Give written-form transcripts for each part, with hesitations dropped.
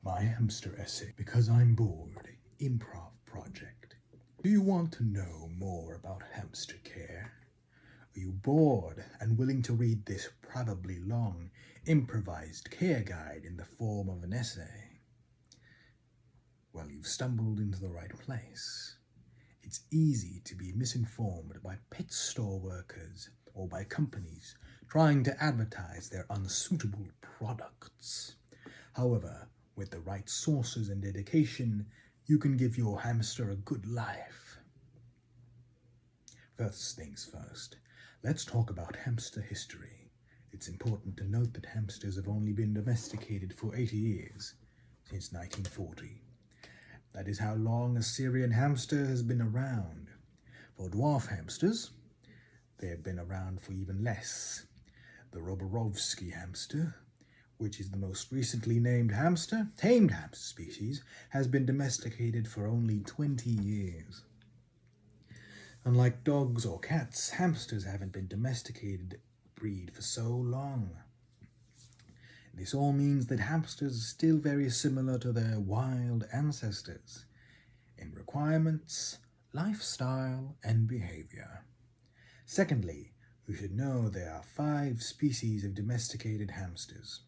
My hamster essay, because I'm bored, improv project. Do you want to know more about hamster care? Are you bored and willing to read this probably long, improvised care guide in the form of an essay? Well, you've stumbled into the right place. It's easy to be misinformed by pet store workers or by companies trying to advertise their unsuitable products. However, with the right sources and dedication, you can give your hamster a good life. First things first, let's talk about hamster history. It's important to note that hamsters have only been domesticated for 80 years, since 1940. That is how long a Syrian hamster has been around. For dwarf hamsters, they have been around for even less. The Roborovsky hamster, which is the most recently named tamed hamster species, has been domesticated for only 20 years. Unlike dogs or cats, hamsters haven't been domesticated breed for so long. This all means that hamsters are still very similar to their wild ancestors in requirements, lifestyle, and behavior. Secondly, we should know there are 5 species of domesticated hamsters.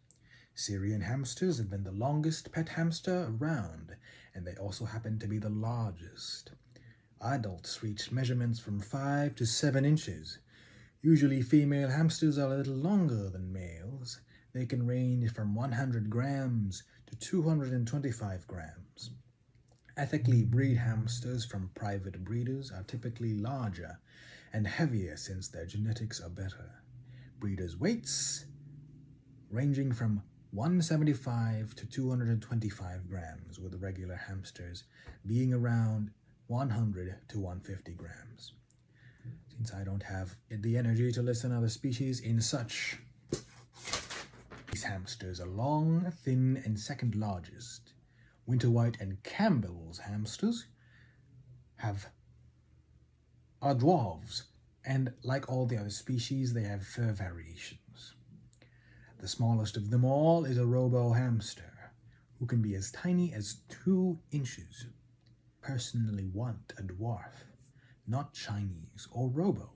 Syrian hamsters have been the longest pet hamster around, and they also happen to be the largest. Adults reach measurements from 5 to 7 inches. Usually female hamsters are a little longer than males. They can range from 100 grams to 225 grams. Ethically bred hamsters from private breeders are typically larger and heavier since their genetics are better. Breeders' weights ranging from 175 to 225 grams, with regular hamsters being around 100 to 150 grams. Since I don't have the energy to list other species in such, these hamsters are long, thin, and second largest. Winter White and Campbell's hamsters are dwarves, and like all the other species, they have fur variations. The smallest of them all is a robo hamster, who can be as tiny as 2 inches. Personally want a dwarf, not Chinese or robo.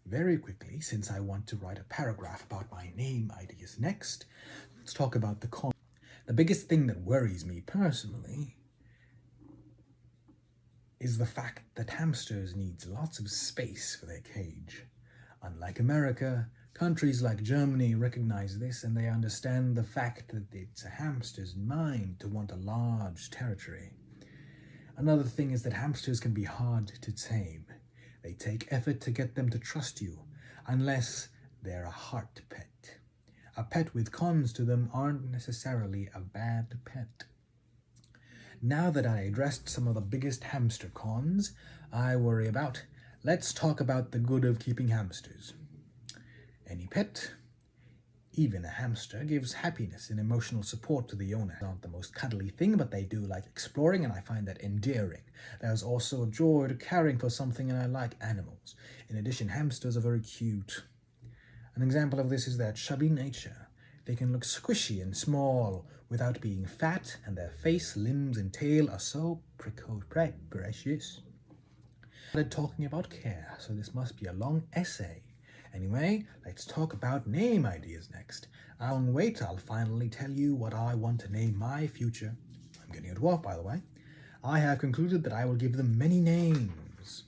Very quickly, since I want to write a paragraph about my name ideas next, let's talk about the cons. The biggest thing that worries me personally is the fact that hamsters need lots of space for their cage. Unlike America, countries like Germany recognize this, and they understand the fact that it's a hamster's mind to want a large territory. Another thing is that hamsters can be hard to tame. They take effort to get them to trust you, unless they're a heart pet. A pet with cons to them aren't necessarily a bad pet. Now that I addressed some of the biggest hamster cons I worry about, let's talk about the good of keeping hamsters. Any pet, even a hamster, gives happiness and emotional support to the owner. It's not the most cuddly thing, but they do like exploring, and I find that endearing. There's also a joy to caring for something, and I like animals. In addition, hamsters are very cute. An example of this is their chubby nature. They can look squishy and small without being fat, and their face, limbs, and tail are so precious. I started talking about care, so this must be a long essay. Anyway, let's talk about name ideas next. I won't wait, I'll finally tell you what I want to name my future. I'm getting a dwarf, by the way. I have concluded that I will give them many names,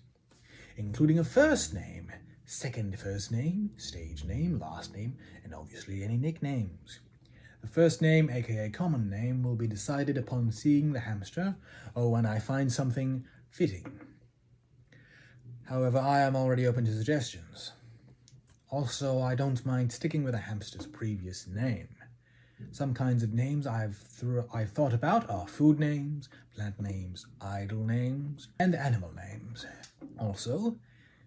including a first name, second first name, stage name, last name, and obviously any nicknames. The first name, aka common name, will be decided upon seeing the hamster or when I find something fitting. However, I am already open to suggestions. Also, I don't mind sticking with a hamster's previous name. Some kinds of names I've thought about are food names, plant names, idol names, and animal names. Also,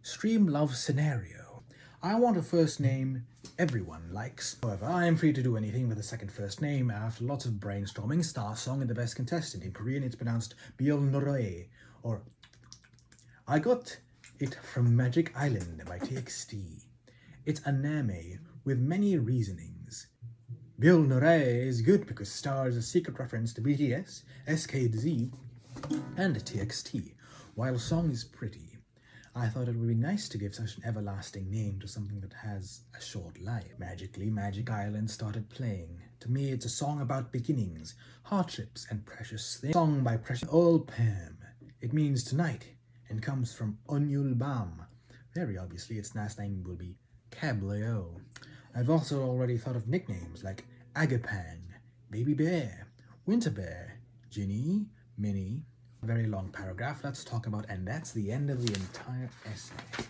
stream love scenario. I want a first name everyone likes. However, I am free to do anything with a second first name after lots of brainstorming, star song, and the best contestant. In Korean, it's pronounced Byolnoroe, or I got it from Magic Island by TXT. It's a name with many reasonings. Bill Nurray is good because star is a secret reference to BTS, SKZ, and TXT. While song is pretty, I thought it would be nice to give such an everlasting name to something that has a short life. Magically, Magic Island started playing. To me, it's a song about beginnings, hardships, and precious things. Song by Precious Earl Pam. It means tonight and comes from Onyul Bam. Very obviously, its last name will be Cablao. I've also already thought of nicknames like Agapan, Baby Bear, Winter Bear, Ginny, Minnie. A very long paragraph let's talk about, and that's the end of the entire essay.